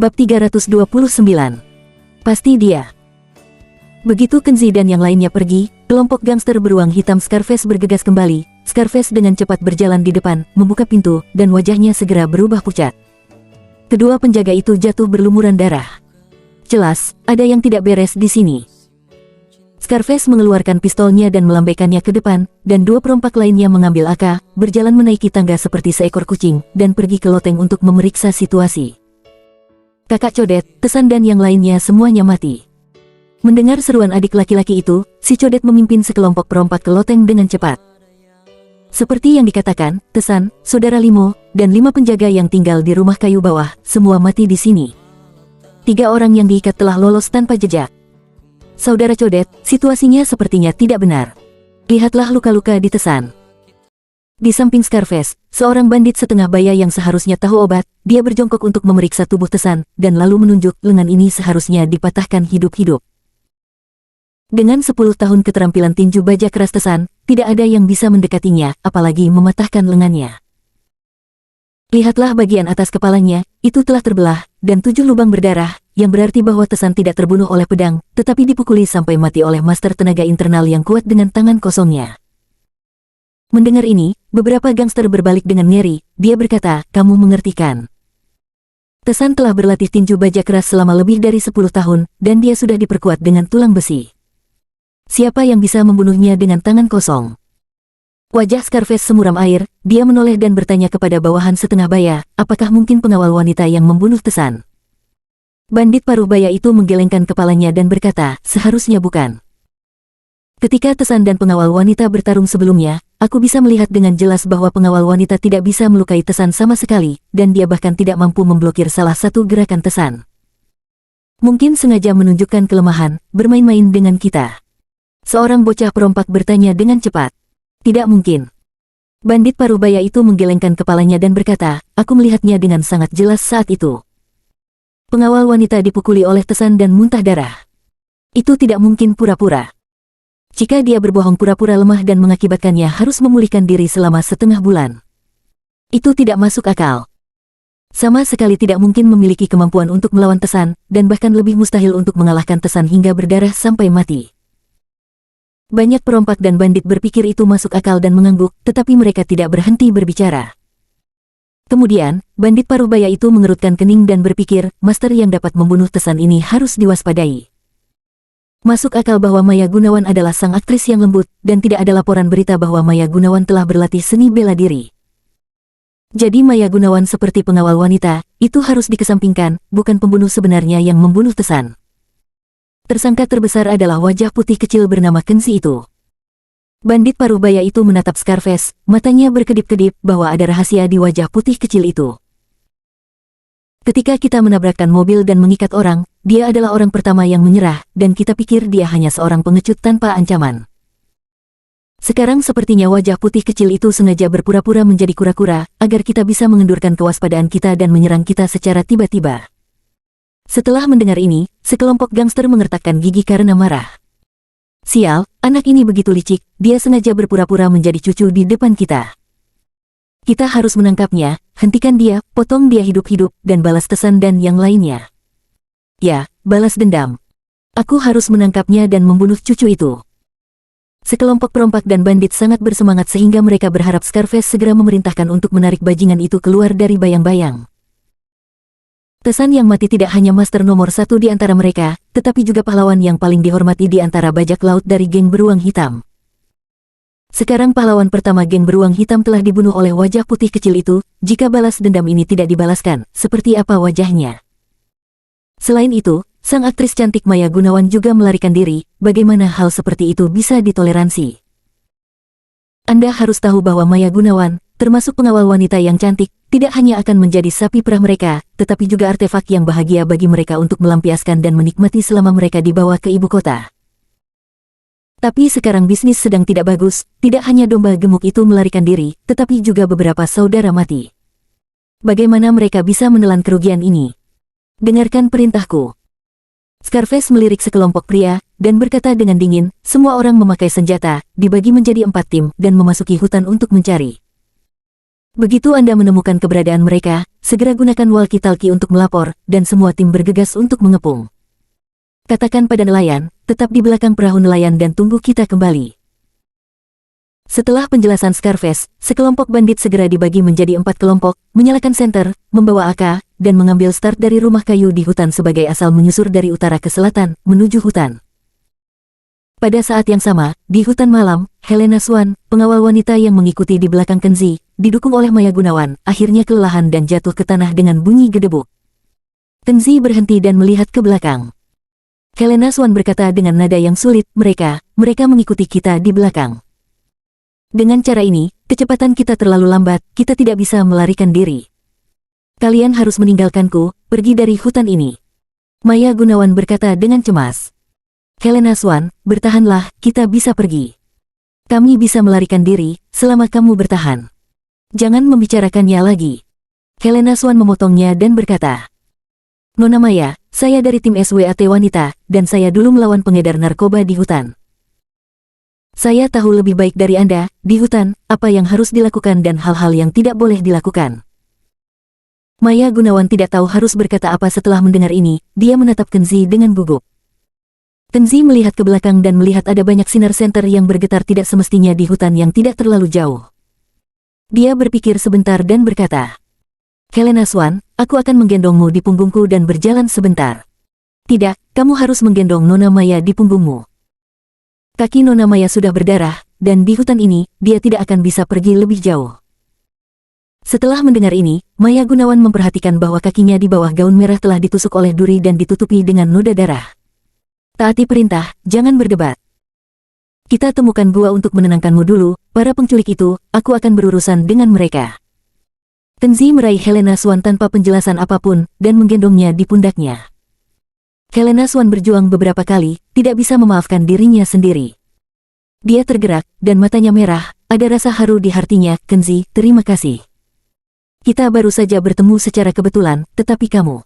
Bab 329. Pasti dia. Begitu Kenzi dan yang lainnya pergi, kelompok gangster beruang hitam Scarface bergegas kembali. Scarface dengan cepat berjalan di depan, membuka pintu, dan wajahnya segera berubah pucat. Kedua penjaga itu jatuh berlumuran darah. Jelas, ada yang tidak beres di sini. Scarface mengeluarkan pistolnya dan melambaikannya ke depan, dan dua perompak lainnya mengambil AK, berjalan menaiki tangga seperti seekor kucing, dan pergi ke loteng untuk memeriksa situasi. Kakak Codet, Tesan dan yang lainnya semuanya mati. Mendengar seruan adik laki-laki itu, si Codet memimpin sekelompok perompak ke loteng dengan cepat. Seperti yang dikatakan, Tesan, Saudara Limo, dan 5 penjaga yang tinggal di rumah kayu bawah, semua mati di sini. 3 orang yang diikat telah lolos tanpa jejak. Saudara Codet, situasinya sepertinya tidak benar. Lihatlah luka-luka di Tesan. Di samping Scarface, seorang bandit setengah baya yang seharusnya tahu obat, dia berjongkok untuk memeriksa tubuh Tesan, dan lalu menunjuk lengan ini seharusnya dipatahkan hidup-hidup. Dengan 10 tahun keterampilan tinju baja keras Tesan, tidak ada yang bisa mendekatinya, apalagi mematahkan lengannya. Lihatlah bagian atas kepalanya, itu telah terbelah, dan 7 lubang berdarah, yang berarti bahwa Tesan tidak terbunuh oleh pedang, tetapi dipukuli sampai mati oleh master tenaga internal yang kuat dengan tangan kosongnya. Mendengar ini, beberapa gangster berbalik dengan ngeri. Dia berkata, kamu mengerti kan? Tesan telah berlatih tinju baja keras selama lebih dari 10 tahun, dan dia sudah diperkuat dengan tulang besi. Siapa yang bisa membunuhnya dengan tangan kosong? Wajah Scarface semuram air, dia menoleh dan bertanya kepada bawahan setengah baya, apakah mungkin pengawal wanita yang membunuh Tesan? Bandit paruh baya itu menggelengkan kepalanya dan berkata, seharusnya bukan. Ketika Tesan dan pengawal wanita bertarung sebelumnya, aku bisa melihat dengan jelas bahwa pengawal wanita tidak bisa melukai Tesan sama sekali, dan dia bahkan tidak mampu memblokir salah satu gerakan Tesan. Mungkin sengaja menunjukkan kelemahan, bermain-main dengan kita. Seorang bocah perompak bertanya dengan cepat. Tidak mungkin. Bandit paruh baya itu menggelengkan kepalanya dan berkata, aku melihatnya dengan sangat jelas saat itu. Pengawal wanita dipukuli oleh Tesan dan muntah darah. Itu tidak mungkin pura-pura. Jika dia berbohong pura-pura lemah dan mengakibatkannya harus memulihkan diri selama setengah bulan. Itu tidak masuk akal. Sama sekali tidak mungkin memiliki kemampuan untuk melawan Tesan, dan bahkan lebih mustahil untuk mengalahkan Tesan hingga berdarah sampai mati. Banyak perompak dan bandit berpikir itu masuk akal dan mengangguk, tetapi mereka tidak berhenti berbicara. Kemudian, bandit paruh baya itu mengerutkan kening dan berpikir, master yang dapat membunuh Tesan ini harus diwaspadai. Masuk akal bahwa Maya Gunawan adalah sang aktris yang lembut, dan tidak ada laporan berita bahwa Maya Gunawan telah berlatih seni bela diri. Jadi Maya Gunawan seperti pengawal wanita, itu harus dikesampingkan, bukan pembunuh sebenarnya yang membunuh Tesan. Tersangka terbesar adalah wajah putih kecil bernama Kenzi itu. Bandit paruh baya itu menatap Scarface, matanya berkedip-kedip bahwa ada rahasia di wajah putih kecil itu. Ketika kita menabrakkan mobil dan mengikat orang, dia adalah orang pertama yang menyerah, dan kita pikir dia hanya seorang pengecut tanpa ancaman. Sekarang sepertinya wajah putih kecil itu sengaja berpura-pura menjadi kura-kura, agar kita bisa mengendurkan kewaspadaan kita dan menyerang kita secara tiba-tiba. Setelah mendengar ini, sekelompok gangster mengertakkan gigi karena marah. Sial, anak ini begitu licik, dia sengaja berpura-pura menjadi cucu di depan kita. Kita harus menangkapnya, hentikan dia, potong dia hidup-hidup, dan balas Tesan dan yang lainnya. Ya, balas dendam. Aku harus menangkapnya dan membunuh cucu itu. Sekelompok perompak dan bandit sangat bersemangat sehingga mereka berharap Scarface segera memerintahkan untuk menarik bajingan itu keluar dari bayang-bayang. Tesan yang mati tidak hanya master nomor 1 di antara mereka, tetapi juga pahlawan yang paling dihormati di antara bajak laut dari geng beruang hitam. Sekarang pahlawan pertama geng beruang hitam telah dibunuh oleh wajah putih kecil itu. Jika balas dendam ini tidak dibalaskan, seperti apa wajahnya? Selain itu, sang aktris cantik Maya Gunawan juga melarikan diri. Bagaimana hal seperti itu bisa ditoleransi? Anda harus tahu bahwa Maya Gunawan, termasuk pengawal wanita yang cantik, tidak hanya akan menjadi sapi perah mereka, tetapi juga artefak yang bahagia bagi mereka untuk melampiaskan dan menikmati selama mereka dibawa ke ibu kota. Tapi sekarang bisnis sedang tidak bagus, tidak hanya domba gemuk itu melarikan diri, tetapi juga beberapa saudara mati. Bagaimana mereka bisa menelan kerugian ini? Dengarkan perintahku. Scarface melirik sekelompok pria, dan berkata dengan dingin, semua orang memakai senjata, dibagi menjadi 4 tim, dan memasuki hutan untuk mencari. Begitu Anda menemukan keberadaan mereka, segera gunakan walkie-talkie untuk melapor, dan semua tim bergegas untuk mengepung. Katakan pada nelayan, tetap di belakang perahu nelayan dan tunggu kita kembali. Setelah penjelasan Scarface, sekelompok bandit segera dibagi menjadi 4 kelompok, menyalakan senter, membawa AK, dan mengambil start dari rumah kayu di hutan sebagai asal menyusur dari utara ke selatan, menuju hutan. Pada saat yang sama, di hutan malam, Helena Swan, pengawal wanita yang mengikuti di belakang Kenzi, didukung oleh Maya Gunawan, akhirnya kelelahan dan jatuh ke tanah dengan bunyi gedebuk. Kenzi berhenti dan melihat ke belakang. Helena Swan berkata dengan nada yang sulit, mereka mengikuti kita di belakang. Dengan cara ini, kecepatan kita terlalu lambat, kita tidak bisa melarikan diri. Kalian harus meninggalkanku, pergi dari hutan ini. Maya Gunawan berkata dengan cemas. Helena Swan, bertahanlah, kita bisa pergi. Kami bisa melarikan diri, selama kamu bertahan. Jangan membicarakannya lagi. Helena Swan memotongnya dan berkata, Nona Maya, saya dari tim SWAT wanita, dan saya dulu melawan pengedar narkoba di hutan. Saya tahu lebih baik dari Anda, di hutan, apa yang harus dilakukan dan hal-hal yang tidak boleh dilakukan. Maya Gunawan tidak tahu harus berkata apa setelah mendengar ini, dia menatap Kenzi dengan gugup. Kenzi melihat ke belakang dan melihat ada banyak sinar senter yang bergetar tidak semestinya di hutan yang tidak terlalu jauh. Dia berpikir sebentar dan berkata, Helena Swan, aku akan menggendongmu di punggungku dan berjalan sebentar. Tidak, kamu harus menggendong Nona Maya di punggungmu. Kaki Nona Maya sudah berdarah, dan di hutan ini, dia tidak akan bisa pergi lebih jauh. Setelah mendengar ini, Maya Gunawan memperhatikan bahwa kakinya di bawah gaun merah telah ditusuk oleh duri dan ditutupi dengan noda darah. Taati perintah, jangan berdebat. Kita temukan gua untuk menenangkanmu dulu, para penculik itu, aku akan berurusan dengan mereka. Kenzi meraih Helena Swan tanpa penjelasan apapun, dan menggendongnya di pundaknya. Helena Swan berjuang beberapa kali, tidak bisa memaafkan dirinya sendiri. Dia tergerak, dan matanya merah, ada rasa haru di hatinya. Kenzi, terima kasih. Kita baru saja bertemu secara kebetulan, tetapi kamu.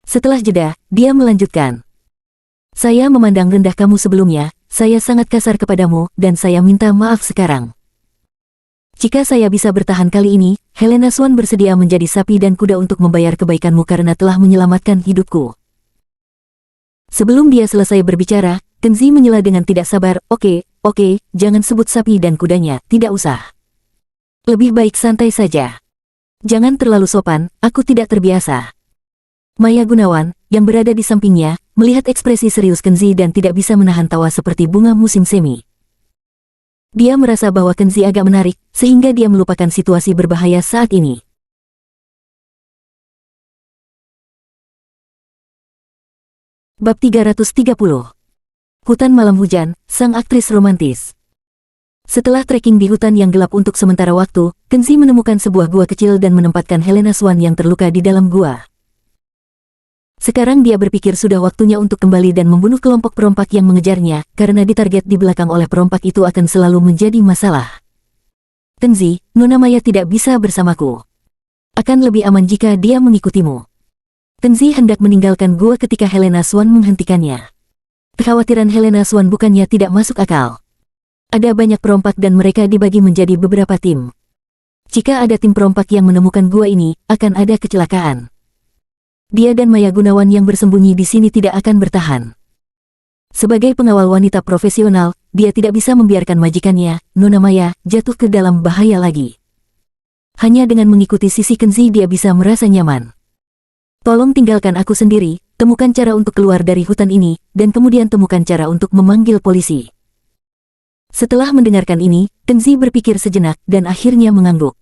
Setelah jeda, dia melanjutkan. Saya memandang rendah kamu sebelumnya, saya sangat kasar kepadamu, dan saya minta maaf sekarang. Jika saya bisa bertahan kali ini, Helena Swan bersedia menjadi sapi dan kuda untuk membayar kebaikanmu karena telah menyelamatkan hidupku. Sebelum dia selesai berbicara, Kenzi menyela dengan tidak sabar, Oke, jangan sebut sapi dan kudanya, tidak usah. Lebih baik santai saja. Jangan terlalu sopan, aku tidak terbiasa. Maya Gunawan, yang berada di sampingnya, melihat ekspresi serius Kenzi dan tidak bisa menahan tawa seperti bunga musim semi. Dia merasa bahwa Kenzi agak menarik, sehingga dia melupakan situasi berbahaya saat ini. Bab 330. Hutan malam hujan, sang aktris romantis. Setelah trekking di hutan yang gelap untuk sementara waktu, Kenzi menemukan sebuah gua kecil dan menempatkan Helena Swan yang terluka di dalam gua. Sekarang dia berpikir sudah waktunya untuk kembali dan membunuh kelompok perompak yang mengejarnya, karena ditarget di belakang oleh perompak itu akan selalu menjadi masalah. Kenzi, Nona Maya tidak bisa bersamaku. Akan lebih aman jika dia mengikutimu. Kenzi hendak meninggalkan gua ketika Helena Swan menghentikannya. Kekhawatiran Helena Swan bukannya tidak masuk akal. Ada banyak perompak dan mereka dibagi menjadi beberapa tim. Jika ada tim perompak yang menemukan gua ini, akan ada kecelakaan. Dia dan Maya Gunawan yang bersembunyi di sini tidak akan bertahan. Sebagai pengawal wanita profesional, dia tidak bisa membiarkan majikannya, Nona Maya, jatuh ke dalam bahaya lagi. Hanya dengan mengikuti sisi Kenzi dia bisa merasa nyaman. Tolong tinggalkan aku sendiri, temukan cara untuk keluar dari hutan ini, dan kemudian temukan cara untuk memanggil polisi. Setelah mendengarkan ini, Kenzi berpikir sejenak dan akhirnya mengangguk.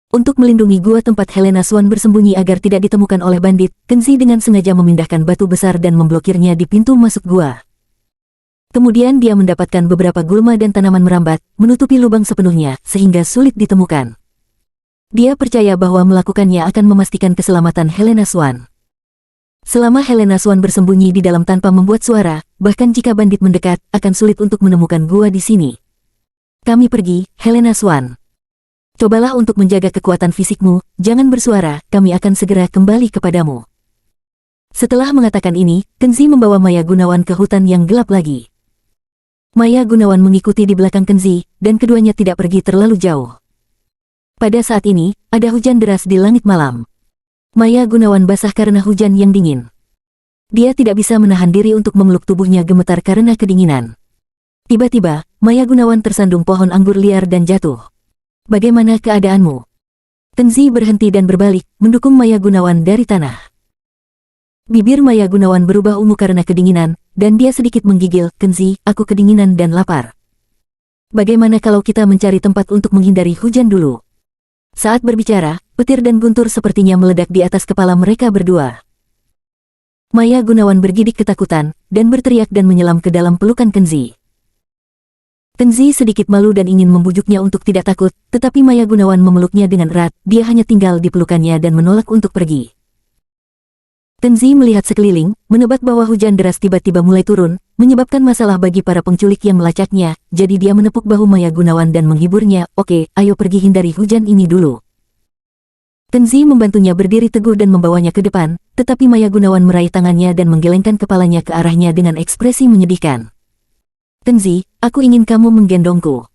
Untuk melindungi gua tempat Helena Swan bersembunyi agar tidak ditemukan oleh bandit, Kenzi dengan sengaja memindahkan batu besar dan memblokirnya di pintu masuk gua. Kemudian dia mendapatkan beberapa gulma dan tanaman merambat, menutupi lubang sepenuhnya, sehingga sulit ditemukan. Dia percaya bahwa melakukannya akan memastikan keselamatan Helena Swan. Selama Helena Swan bersembunyi di dalam tanpa membuat suara, bahkan jika bandit mendekat, akan sulit untuk menemukan gua di sini. Kami pergi, Helena Swan. Cobalah untuk menjaga kekuatan fisikmu, jangan bersuara, kami akan segera kembali kepadamu. Setelah mengatakan ini, Kenzi membawa Maya Gunawan ke hutan yang gelap lagi. Maya Gunawan mengikuti di belakang Kenzi, dan keduanya tidak pergi terlalu jauh. Pada saat ini, ada hujan deras di langit malam. Maya Gunawan basah karena hujan yang dingin. Dia tidak bisa menahan diri untuk memeluk tubuhnya gemetar karena kedinginan. Tiba-tiba, Maya Gunawan tersandung pohon anggur liar dan jatuh. "Bagaimana keadaanmu?" Kenzi berhenti dan berbalik, mendukung Maya Gunawan dari tanah. Bibir Maya Gunawan berubah ungu karena kedinginan, dan dia sedikit menggigil. "Kenzi, aku kedinginan dan lapar. Bagaimana kalau kita mencari tempat untuk menghindari hujan dulu?" Saat berbicara, petir dan guntur sepertinya meledak di atas kepala mereka berdua. Maya Gunawan bergidik ketakutan, dan berteriak dan menyelam ke dalam pelukan Kenzi. Kenzi sedikit malu dan ingin membujuknya untuk tidak takut, tetapi Maya Gunawan memeluknya dengan erat. Dia hanya tinggal di pelukannya dan menolak untuk pergi. Kenzi melihat sekeliling, menebak bahwa hujan deras tiba-tiba mulai turun, menyebabkan masalah bagi para penculik yang melacaknya, jadi dia menepuk bahu Maya Gunawan dan menghiburnya. "Oke, ayo pergi hindari hujan ini dulu." Kenzi membantunya berdiri teguh dan membawanya ke depan, tetapi Maya Gunawan meraih tangannya dan menggelengkan kepalanya ke arahnya dengan ekspresi menyedihkan. "Kenzi, aku ingin kamu menggendongku.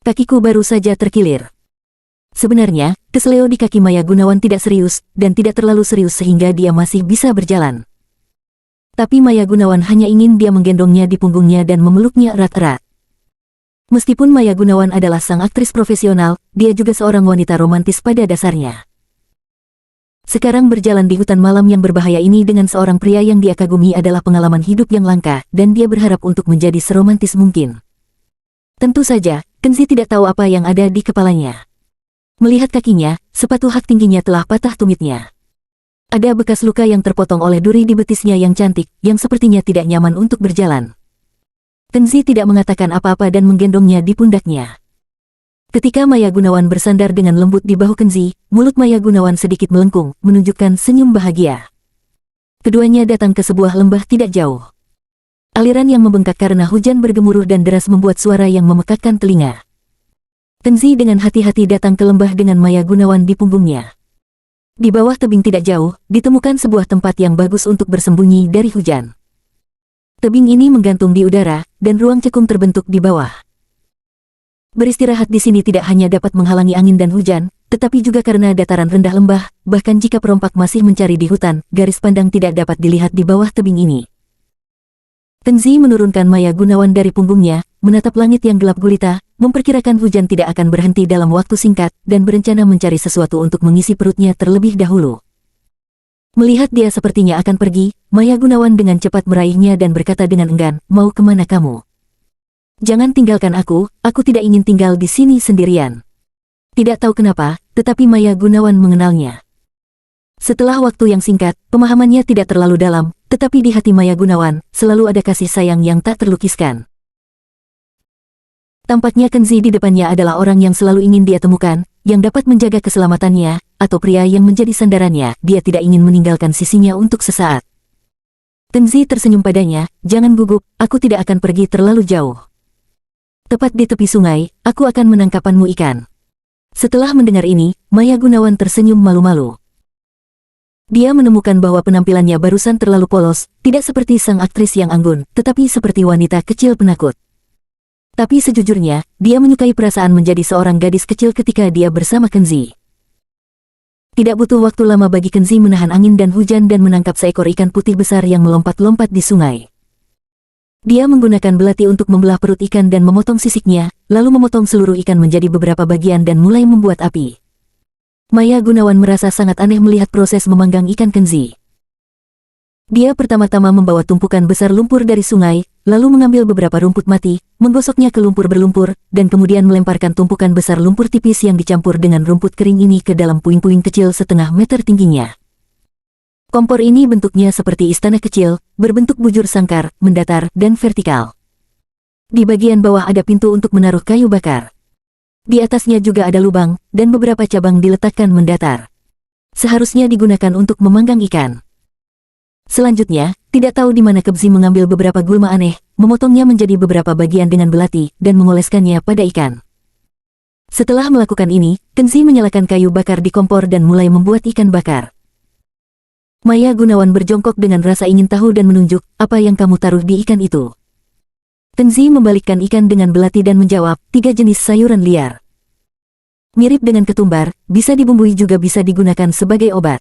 Kakiku baru saja terkilir." Sebenarnya, keseleo di kaki Maya Gunawan tidak serius, dan tidak terlalu serius sehingga dia masih bisa berjalan. Tapi Maya Gunawan hanya ingin dia menggendongnya di punggungnya dan memeluknya erat-erat. Meskipun Maya Gunawan adalah sang aktris profesional, dia juga seorang wanita romantis pada dasarnya. Sekarang berjalan di hutan malam yang berbahaya ini dengan seorang pria yang dia kagumi adalah pengalaman hidup yang langka, dan dia berharap untuk menjadi seromantis mungkin. Tentu saja, Kenzi tidak tahu apa yang ada di kepalanya. Melihat kakinya, sepatu hak tingginya telah patah tumitnya. Ada bekas luka yang terpotong oleh duri di betisnya yang cantik, yang sepertinya tidak nyaman untuk berjalan. Kenzi tidak mengatakan apa-apa dan menggendongnya di pundaknya. Ketika Maya Gunawan bersandar dengan lembut di bahu Kenzi, mulut Maya Gunawan sedikit melengkung, menunjukkan senyum bahagia. Keduanya datang ke sebuah lembah tidak jauh. Aliran yang membengkak karena hujan bergemuruh dan deras membuat suara yang memekakkan telinga. Kenzi dengan hati-hati datang ke lembah dengan Maya Gunawan di punggungnya. Di bawah tebing tidak jauh, ditemukan sebuah tempat yang bagus untuk bersembunyi dari hujan. Tebing ini menggantung di udara, dan ruang cekung terbentuk di bawah. Beristirahat di sini tidak hanya dapat menghalangi angin dan hujan, tetapi juga karena dataran rendah lembah, bahkan jika perompak masih mencari di hutan, garis pandang tidak dapat dilihat di bawah tebing ini. Kenzi menurunkan Maya Gunawan dari punggungnya, menatap langit yang gelap gulita, memperkirakan hujan tidak akan berhenti dalam waktu singkat, dan berencana mencari sesuatu untuk mengisi perutnya terlebih dahulu. Melihat dia sepertinya akan pergi, Maya Gunawan dengan cepat meraihnya dan berkata dengan enggan, "Mau kemana kamu? Jangan tinggalkan aku tidak ingin tinggal di sini sendirian." Tidak tahu kenapa, tetapi Maya Gunawan mengenalnya. Setelah waktu yang singkat, pemahamannya tidak terlalu dalam, tetapi di hati Maya Gunawan, selalu ada kasih sayang yang tak terlukiskan. Tampaknya Kenzi di depannya adalah orang yang selalu ingin dia temukan, yang dapat menjaga keselamatannya, atau pria yang menjadi sandarannya. Dia tidak ingin meninggalkan sisinya untuk sesaat. Kenzi tersenyum padanya, "Jangan gugup, aku tidak akan pergi terlalu jauh. Tepat di tepi sungai, aku akan menangkapanmu ikan." Setelah mendengar ini, Maya Gunawan tersenyum malu-malu. Dia menemukan bahwa penampilannya barusan terlalu polos, tidak seperti sang aktris yang anggun, tetapi seperti wanita kecil penakut. Tapi sejujurnya, dia menyukai perasaan menjadi seorang gadis kecil ketika dia bersama Kenzi. Tidak butuh waktu lama bagi Kenzi menahan angin dan hujan dan menangkap seekor ikan putih besar yang melompat-lompat di sungai. Dia menggunakan belati untuk membelah perut ikan dan memotong sisiknya, lalu memotong seluruh ikan menjadi beberapa bagian dan mulai membuat api. Maya Gunawan merasa sangat aneh melihat proses memanggang ikan Kenzi. Dia pertama-tama membawa tumpukan besar lumpur dari sungai, lalu mengambil beberapa rumput mati, menggosoknya ke lumpur berlumpur, dan kemudian melemparkan tumpukan besar lumpur tipis yang dicampur dengan rumput kering ini ke dalam puing-puing kecil setengah meter tingginya. Kompor ini bentuknya seperti istana kecil, berbentuk bujur sangkar, mendatar, dan vertikal. Di bagian bawah ada pintu untuk menaruh kayu bakar. Di atasnya juga ada lubang, dan beberapa cabang diletakkan mendatar. Seharusnya digunakan untuk memanggang ikan. Selanjutnya, tidak tahu di mana Kenzi mengambil beberapa gulma aneh, memotongnya menjadi beberapa bagian dengan belati, dan mengoleskannya pada ikan. Setelah melakukan ini, Kenzi menyalakan kayu bakar di kompor dan mulai membuat ikan bakar. Maya Gunawan berjongkok dengan rasa ingin tahu dan menunjuk, apa yang kamu taruh di ikan itu? Kenzi membalikkan ikan dengan belati dan menjawab, 3 jenis sayuran liar. Mirip dengan ketumbar, bisa dibumbui juga bisa digunakan sebagai obat.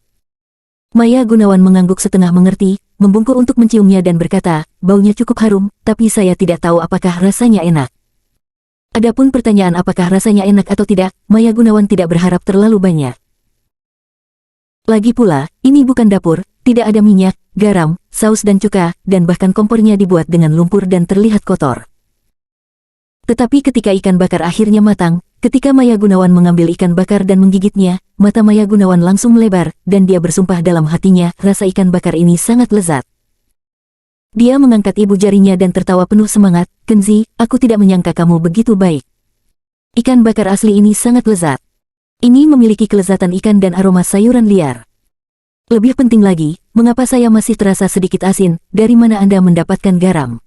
Maya Gunawan mengangguk setengah mengerti, membungkuk untuk menciumnya dan berkata, baunya cukup harum, tapi saya tidak tahu apakah rasanya enak. Adapun pertanyaan apakah rasanya enak atau tidak, Maya Gunawan tidak berharap terlalu banyak. Lagi pula, ini bukan dapur, tidak ada minyak, garam, saus dan cuka, dan bahkan kompornya dibuat dengan lumpur dan terlihat kotor. Tetapi ketika ikan bakar akhirnya matang, ketika Maya Gunawan mengambil ikan bakar dan menggigitnya, mata Maya Gunawan langsung melebar, dan dia bersumpah dalam hatinya, rasa ikan bakar ini sangat lezat. Dia mengangkat ibu jarinya dan tertawa penuh semangat, Kenzi, aku tidak menyangka kamu begitu baik. Ikan bakar asli ini sangat lezat. Ini memiliki kelezatan ikan dan aroma sayuran liar. Lebih penting lagi, mengapa saya masih terasa sedikit asin, dari mana Anda mendapatkan garam?